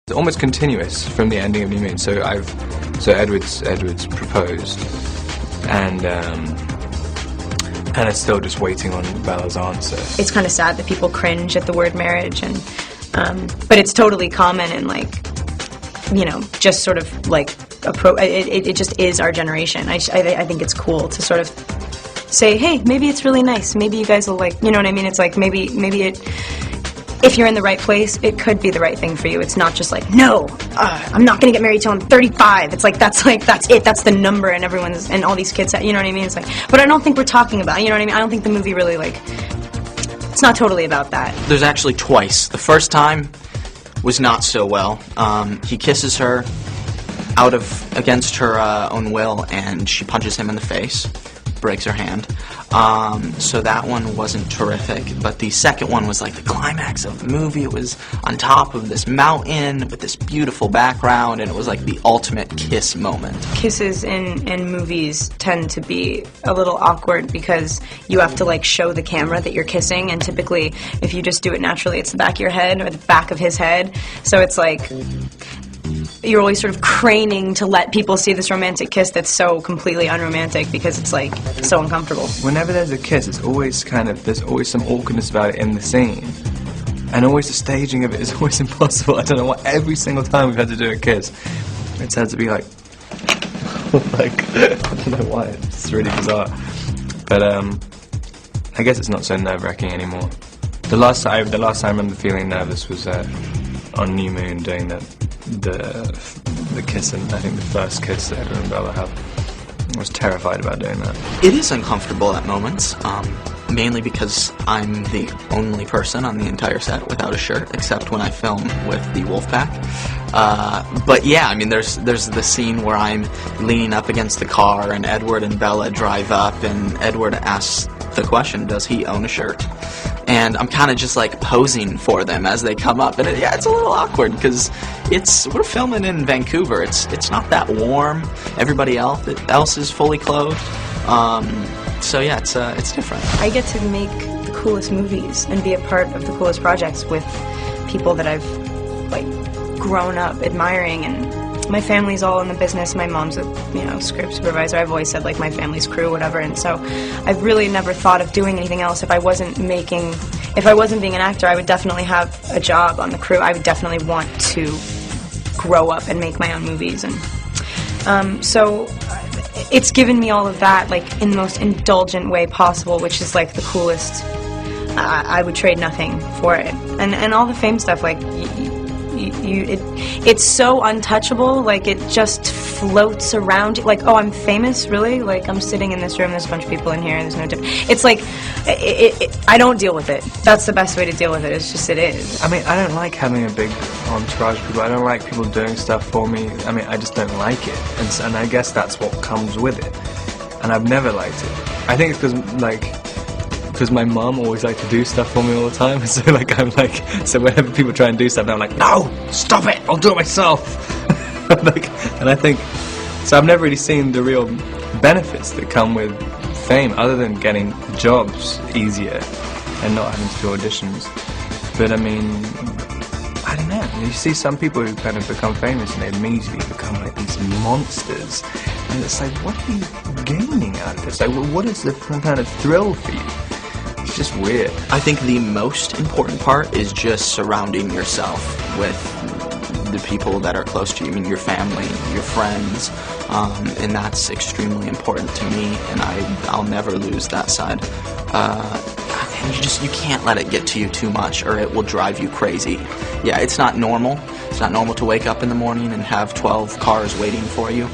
It's almost continuous from the ending of New Moon. So Edward's proposed, and it's still just waiting on Bella's answer. It's kind of sad that people cringe at the word marriage, and but it's totally common and just sort of like it just is our generation. I think it's cool to sort of say, hey, maybe it's really nice. Maybe you guys will like, you know what I mean? It's like maybe it. If you're in the right place, it could be the right thing for you. It's not just like, no, I'm not going to get married till I'm 35. It's like, that's it. That's the number, and and all these kids, you know what I mean? It's like, but I don't think we're talking about, you know what I mean? I don't think the movie really, it's not totally about that. There's actually twice. The first time was not so well. He kisses her against her own will, and she punches him in the face, breaks her hand. So that one wasn't terrific, but the second one was like the climax of the movie. It was on top of this mountain with this beautiful background, and it was like the ultimate kiss moment. Kisses in movies tend to be a little awkward because you have to like show the camera that you're kissing, and typically if you just do it naturally, it's the back of your head or the back of his head. So it's like you're always sort of craning to let people see this romantic kiss that's so completely unromantic because it's like so uncomfortable. Whenever there's a kiss, it's always there's always some awkwardness about it in the scene. And always the staging of it is always impossible. I don't know why every single time we've had to do a kiss, it has to be like, I don't know why, it's really bizarre. But I guess it's not so nerve-wracking anymore. The last time I remember feeling nervous was on New Moon doing the kiss, and I think the first kiss that Edward and Bella had. I was terrified about doing that. It is uncomfortable at moments, mainly because I'm the only person on the entire set without a shirt, except when I film with the Wolfpack. But yeah, I mean, there's the scene where I'm leaning up against the car, and Edward and Bella drive up, and Edward asks the question, does he own a shirt? And I'm kind of just like posing for them as they come up, and it's a little awkward because we're filming in Vancouver. It's not that warm. Everybody else is fully clothed. So yeah, it's different. I get to make the coolest movies and be a part of the coolest projects with people that I've like grown up admiring, and my family's all in the business. My mom's a script supervisor. I've always said like my family's crew, whatever, and so I've really never thought of doing anything else. If I wasn't being an actor, I would definitely have a job on the crew. I would definitely want to grow up and make my own movies, and so it's given me all of that like in the most indulgent way possible, which is like the coolest. I would trade nothing for it, and all the fame stuff like. It's so untouchable, like it just floats around, like, oh, I'm famous, really? Like, I'm sitting in this room, there's a bunch of people in here, and there's no difference. It's like, I don't deal with it. That's the best way to deal with it, it's just, it is. I mean, I don't like having a big entourage of people. I don't like people doing stuff for me. I mean, I just don't like it, and I guess that's what comes with it. And I've never liked it. I think it's because my mom always liked to do stuff for me all the time, so so whenever people try and do stuff, I'm like, no, stop it, I'll do it myself. And I think, so I've never really seen the real benefits that come with fame, other than getting jobs easier and not having to do auditions. But I mean, I don't know, you see some people who kind of become famous and they immediately become like these monsters, and it's like, what are you gaining out of this? Like, what is the kind of thrill for you? It's just weird. I think the most important part is just surrounding yourself with the people that are close to you. I mean, your family, your friends, and that's extremely important to me, and I'll never lose that side. And you can't let it get to you too much, or it will drive you crazy. Yeah, it's not normal. It's not normal to wake up in the morning and have 12 cars waiting for you.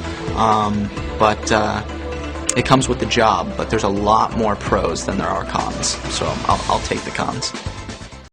But it comes with the job, but there's a lot more pros than there are cons, so I'll take the cons.